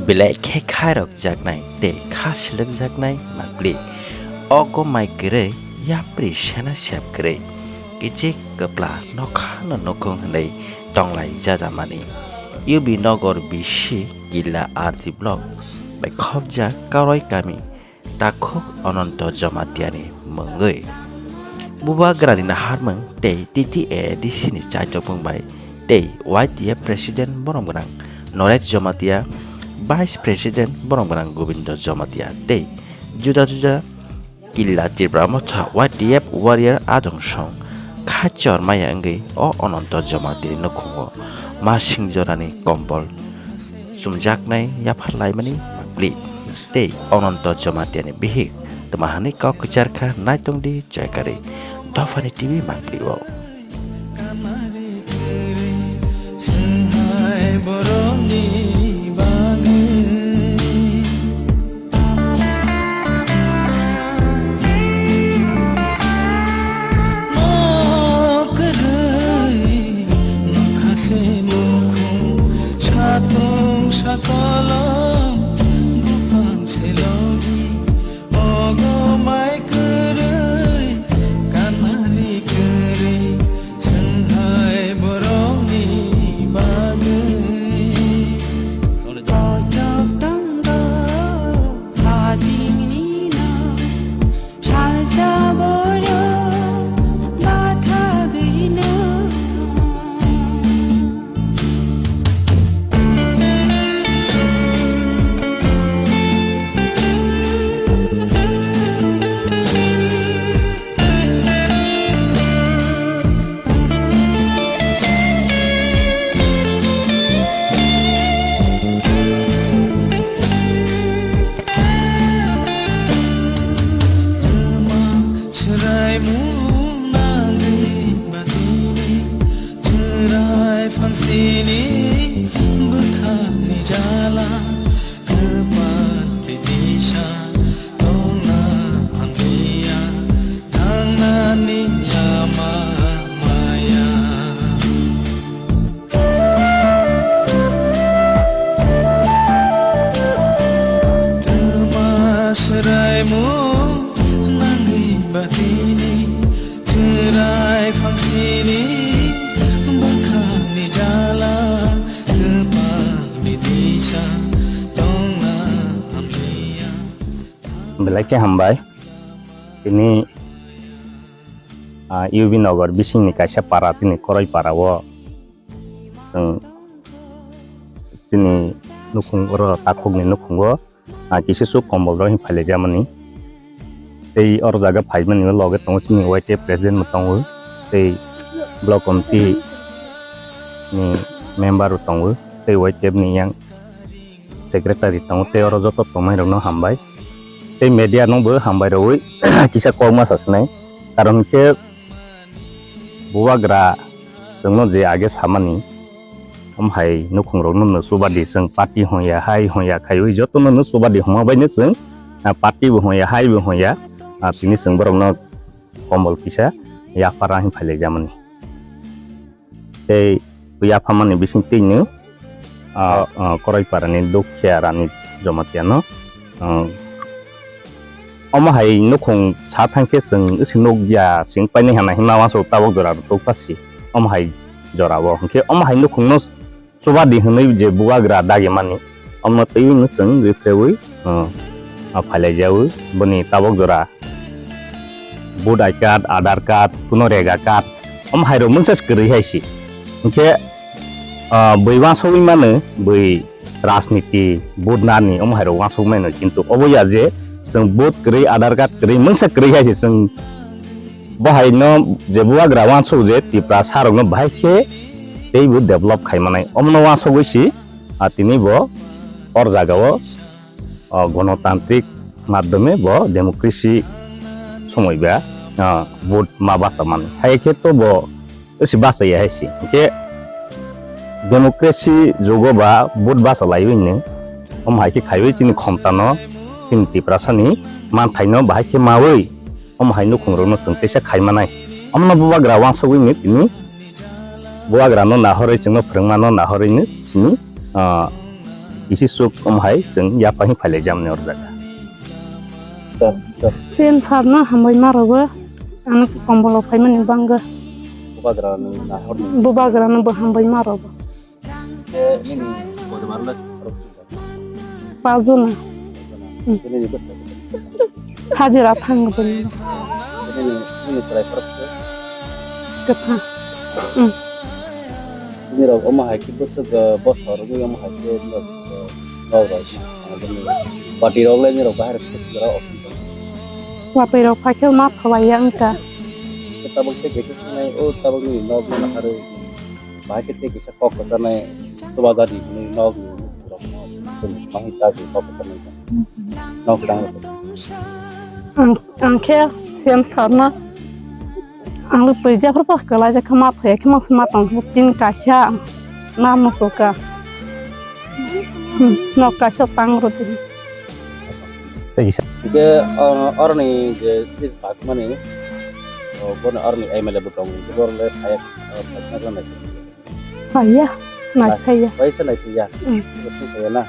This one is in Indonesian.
Belai ke khairok jaknai te khasilek jaknai Mangpli ogo mai kere yapri sena sep kere kichik kepla nokha no Nukhung hnei tonglai jajamani U.B Nagar bisi Killa RT block by khobja Karai kami takhuk ononto jamatiani mengoi buba grani na harmang te TTA di sini cajok bai te YTF president borong benang Noret Jamatia Vice President borong-borong Gobindo Jamatia te juda-juda Killa TIPRA Motha YTF Warrior Adong song kacor maya engge o ononto Jamati Nukhung masing jorani Kombol Chumjaknai Jora Mangpli te ononto Jamatiani bihik temahani kau kejarka naitong di Kari Dofani TV Mangpli wo Belai hambai ini U.B Nagar bising ni kaisa para sini Karai para wo sini Nukhung ro takhuk ni Nukhung wo kisi su Kombol ro phale jamani tei or jaga phaimani loge tong sini YTF president motong tei block committee ni member tong tei YTF ni yang secretary tong tei or joto tomai ro no hambai tei media nungbo hambai roi kisa korma sasnai karon ke buwagra sengno je age samani hai Nukhung ro no subadi seng party hoya hai hoya khayoi joto no subadi homa baine seng party bo hoya hai bo hoya tini seng borong no Kombol kisa ya parahin phale jamani tei ya phamani bising tinu Karai parani dokya rani jamatiano hai Nukhung satangke seng sinogya sing paine hana himawa so tabok jora to pasi hai jora wo ke hai Nukhung no subadi hnei je buagra dage mani tei no seng refrewi phale jau boni tabok jora budai card Aadhaar card kuno rega card hai ro mungsa skri haisi ke baiwa sowi mane bai rajniti budnani hai ro waso mane kintu oboya je seng bot kri Aadhaar card kri mungsa kri haisi seng bahai no je buagra wanso je TIPRA sarok no bahai ke tei bu develop khaimanai omno wanso goisi tini bo or jagao গণতান্ত্রিক মাধ্যমে ব ডেমোক্রেসি সময় বা ভোট মা বাসা মানে হাই ক্ষেত্রে ব এসে বাসাই হাইছি কে ডেমোক্রেসি যোগ বা ভোট বাসা লাইনে হাইকে খাইবে চিনি ক্ষমতানো চিনি TIPRA সানি মান থাইনো বাহাইকে মাওই high Nukhung ro sengtesa khaimanai amna buwagra wansogui tini buwagra no nahorei singno phrengma no nahorei ni tini isi suk hai jeng ya pahi phale jamne or jaga Sen sarna hambai maroba anak kombol paimani bangga bubagrana ba hambai maroba pazuna hajira thang bani ketha ini rok oma haki bus ke bos orang yang oma haki rok rok bati rok lain rok bahar bus jora osin wapai rok pakai mat hawaiang ka kita bukti kita senai oh tabak ni nog mana hari bahar kita bisa kok kesanai coba jadi ni nog rok mahita di kok kesanai nog sedang angke sen sarna ang lupa aja berapa kali aja kemat ya kemat sematang rutin kasya nama suka no kasya tang rutin jika orang ni je is tak mana ni bon orang ni ai mele butong jor le kayak macam mana ayah naik ayah baik sana itu ya terus saya nah